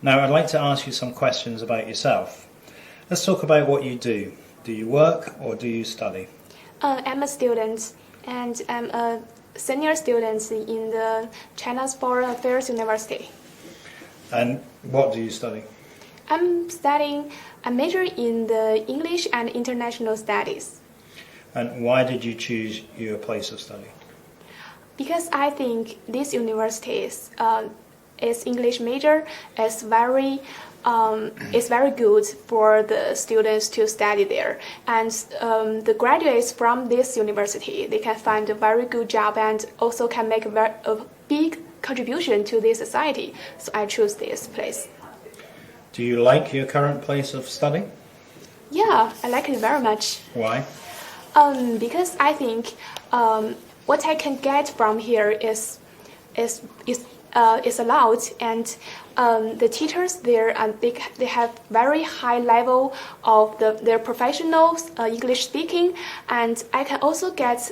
Now I'd like to ask you some questions about yourself. Let's talk about what you do. Do you work or do you study? I'm a student, and I'm a senior student in the China's Foreign Affairs University. And what do you study? I'm studying a major in the English and International Studies. And why did you choose your place of study? Because I think this university is English major is very good for the students to study there, and the graduates from this university, they can find a very good job and also can make a big contribution to this society. So I choose this place. Do you like your current place of study? Yeah, I like it very much. Why? Because I think what I can get from here is allowed, and the teachers there, and they have very high level of their professional English speaking, and I can also get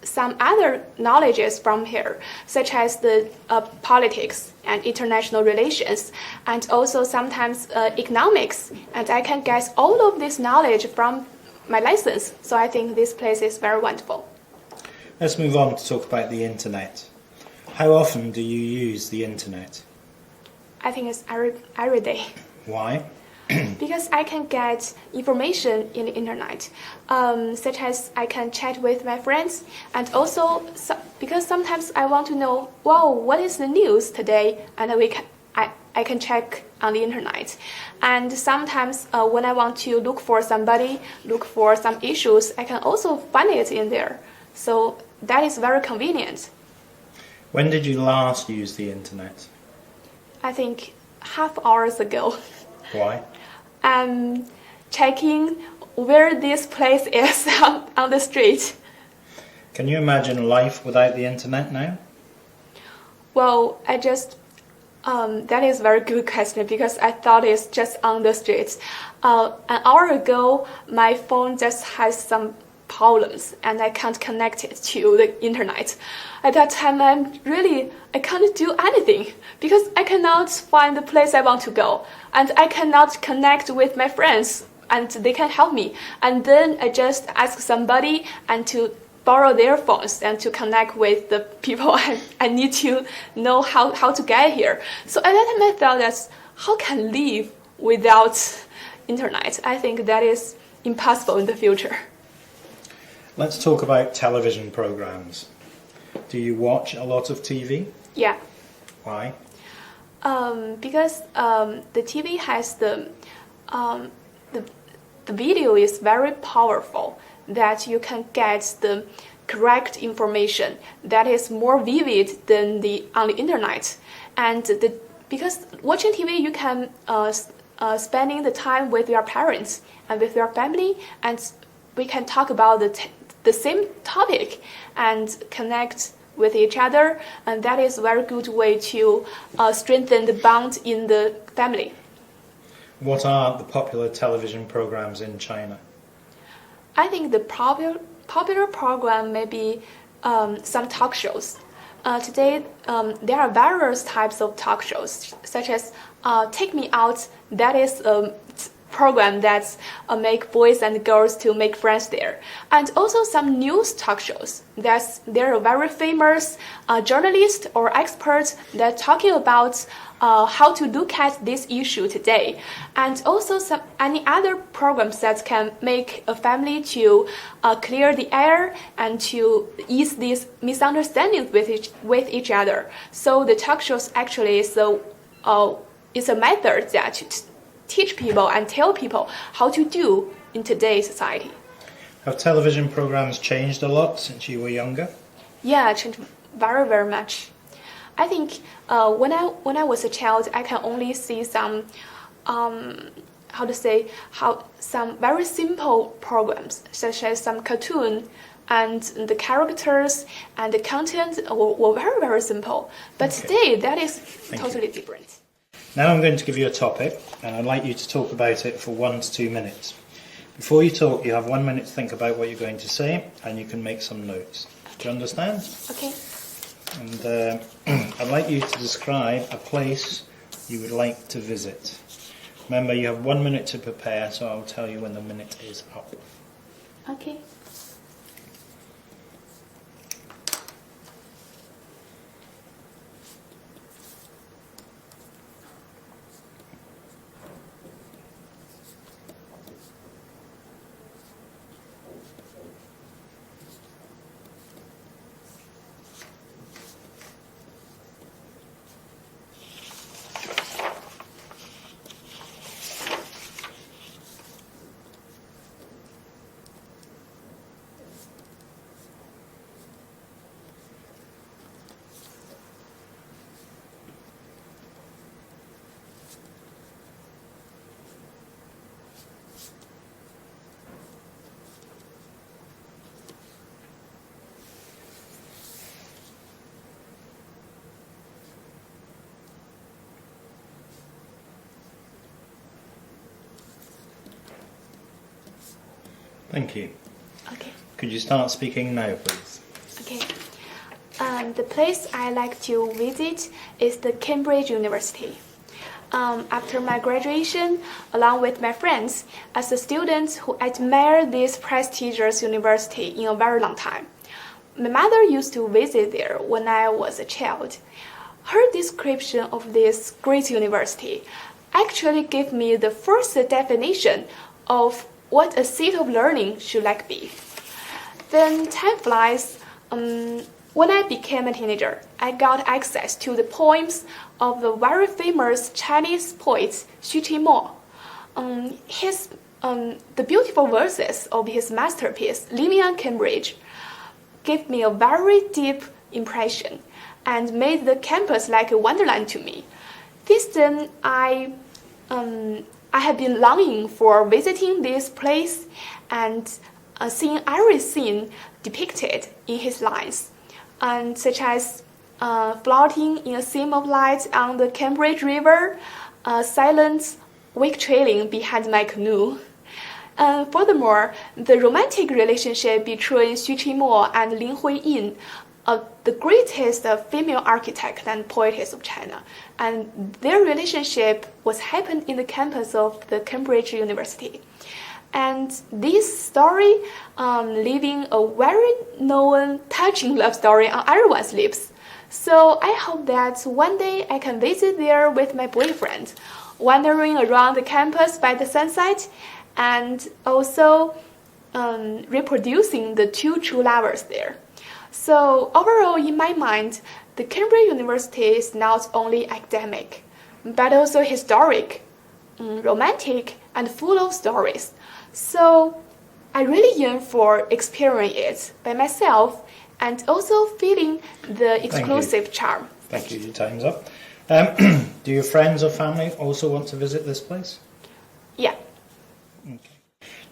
some other knowledges from here, such as the politics and international relations, and also sometimes economics, and I can get all of this knowledge from my lessons. So I think this place is very wonderful. Let's move on to talk about the internet. How often do you use the internet? I think it's every day. Why? Because I can get information in the internet, such as I can chat with my friends, and also because sometimes I want to know, wow, what is the news today, and I can check on the internet. And sometimes when I want to look for somebody, look for some issues, I can also find it in there. So that is very convenient. When did you last use the internet? I think half hours ago. Why? I'm checking where this place is on the street. Can you imagine life without the internet now? Well, that is a very good question, because I thought it's just on the street. An hour ago, my phone just has some problems and I can't connect it to the internet. At that time, I can't do anything because I cannot find the place I want to go, and I cannot connect with my friends and they can help me. And then I just ask somebody and to borrow their phones and to connect with the people I need to know how to get here. So at that time I thought that how can I live without internet? I think that is impossible in the future. Let's talk about television programs. Do you watch a lot of TV? Yeah. Why? Because the TV has the video is very powerful, that you can get the correct information that is more vivid than on the internet. And because watching TV, you can spending the time with your parents and with your family, and we can talk about the same topic and connect with each other, and that is a very good way to strengthen the bond in the family. What are the popular television programs in China? I think the popular program may be some talk shows. Today, there are various types of talk shows, such as Take Me Out. That is a program that make boys and girls to make friends there. And also some news talk shows. There are very famous journalists or experts that talking about how to look at this issue today. And also any other programs that can make a family to clear the air and to ease these misunderstandings with each other. So the talk shows actually is a method that teach people and tell people how to do in today's society. Have television programs changed a lot since you were younger? Yeah, changed very, very much. I think when I was a child, I can only see some some very simple programs, such as some cartoon, and the characters and the content were very, very simple. But today, that is totally different. Now I'm going to give you a topic, and I'd like you to talk about it for 1 to 2 minutes. Before you talk, you have 1 minute to think about what you're going to say, and you can make some notes. Do you understand? Okay. And I'd like you to describe a place you would like to visit. Remember, you have 1 minute to prepare, so I'll tell you when the minute is up. Okay. Thank you. Okay. Could you start speaking now, please? Okay. The place I like to visit is the Cambridge University. After my graduation, along with my friends, as a student who admire this prestigious university in a very long time, my mother used to visit there when I was a child. Her description of this great university actually gave me the first definition of what a seat of learning should like be. Then time flies. When I became a teenager, I got access to the poems of the very famous Chinese poet Xu Qimo. The beautiful verses of his masterpiece, Living on Cambridge, gave me a very deep impression and made the campus like a wonderland to me. Since then, I have been longing for visiting this place and seeing every scene depicted in his lines, such as floating in a seam of light on the Cambridge River, silent wake trailing behind my canoe. Furthermore, the romantic relationship between Xu Qimo and Lin Huiyin, the greatest female architect and poetess of China, and their relationship was happened in the campus of the Cambridge University. And this story leaving a very known, touching love story on everyone's lips. So I hope that one day I can visit there with my boyfriend, wandering around the campus by the sunset, and also reproducing the two true lovers there. So overall, in my mind, the Cambridge University is not only academic, but also historic, romantic, and full of stories. So I really yearn for experiencing it by myself and also feeling the exclusive charm. Thank you. Your time's up. Do your friends or family also want to visit this place? Yeah. Okay.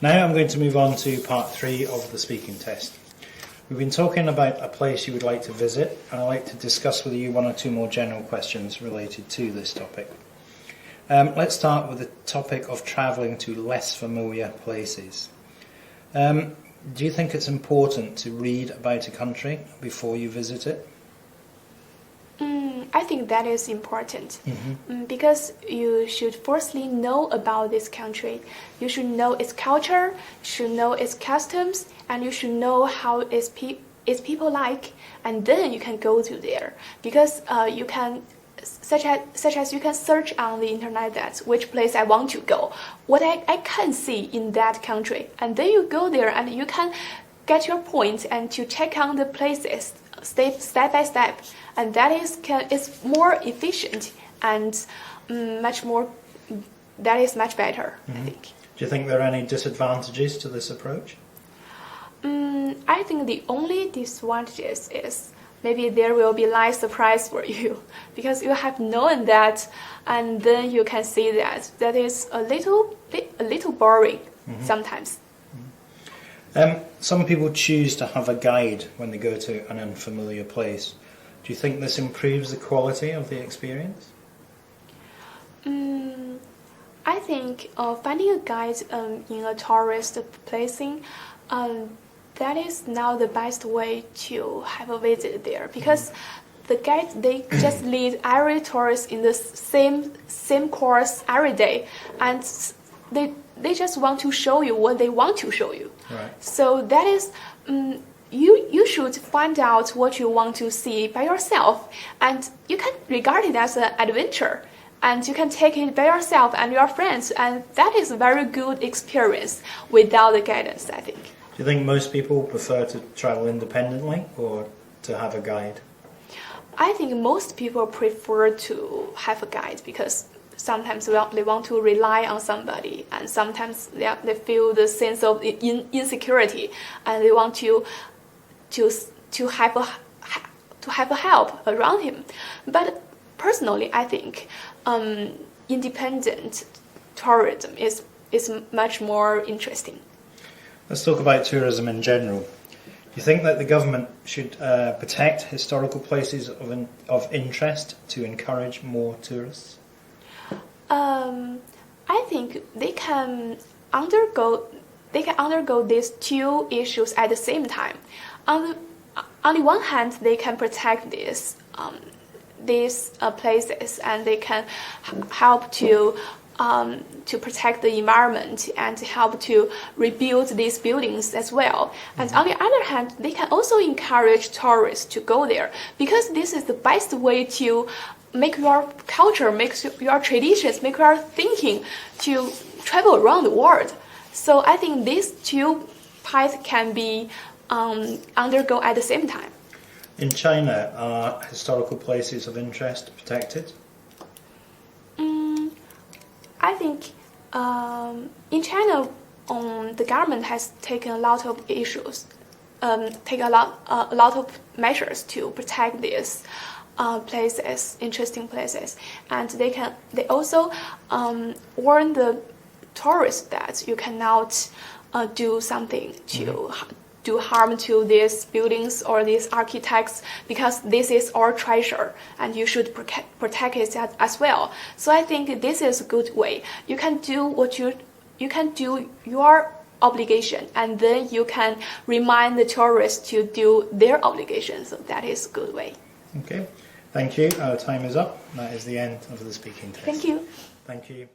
Now I'm going to move on to part 3 of the speaking test. We've been talking about a place you would like to visit, and I'd like to discuss with you 1 or 2 more general questions related to this topic. Let's start with the topic of travelling to less familiar places. Do you think it's important to read about a country before you visit it? I think that is important because you should firstly know about this country. You should know its culture, you should know its customs, and you should know how its people like, and then you can go to there. Because you can, such as you can search on the internet that which place I want to go, what I can see in that country, and then you go there and you can get your point and to check on the places step by step, and that is more efficient and much better. I think. Do you think there are any disadvantages to this approach? I think the only disadvantages is maybe there will be life surprise for you because you have known that, and then you can see that is a little boring sometimes. Some people choose to have a guide when they go to an unfamiliar place. Do you think this improves the quality of the experience? I think finding a guide in a tourist placing, that is now the best way to have a visit there because the guide, they just lead every tourist in the same course every day, and they just want to show you what they want to show you. Right. So that is, you should find out what you want to see by yourself, and you can regard it as an adventure, and you can take it by yourself and your friends, and that is a very good experience without the guidance, I think. Do you think most people prefer to travel independently or to have a guide? I think most people prefer to have a guide because sometimes they want to rely on somebody, and sometimes they feel the sense of insecurity, and they want to have a help around him. But personally, I think independent tourism is much more interesting. Let's talk about tourism in general. Do you think that the government should protect historical places of interest to encourage more tourists? I think they can undergo these two issues at the same time. On the one hand, they can protect these places, and they can help to protect the environment and help to rebuild these buildings as well. And on the other hand, they can also encourage tourists to go there, because this is the best way to make your culture, make your traditions, make your thinking to travel around the world. So I think these two paths can be undergo at the same time. In China, are historical places of interest protected? I think in China, the government has taken a lot of issues, taken a lot of measures to protect these places, interesting places, and they also warn the tourists that you cannot do something to do harm to these buildings or these architects, because this is our treasure and you should protect it as well. So I think this is a good way. You can do your obligation, and then you can remind the tourists to do their obligation. So that is a good way. Okay, thank you. Our time is up. That is the end of the speaking test. Thank you. Thank you.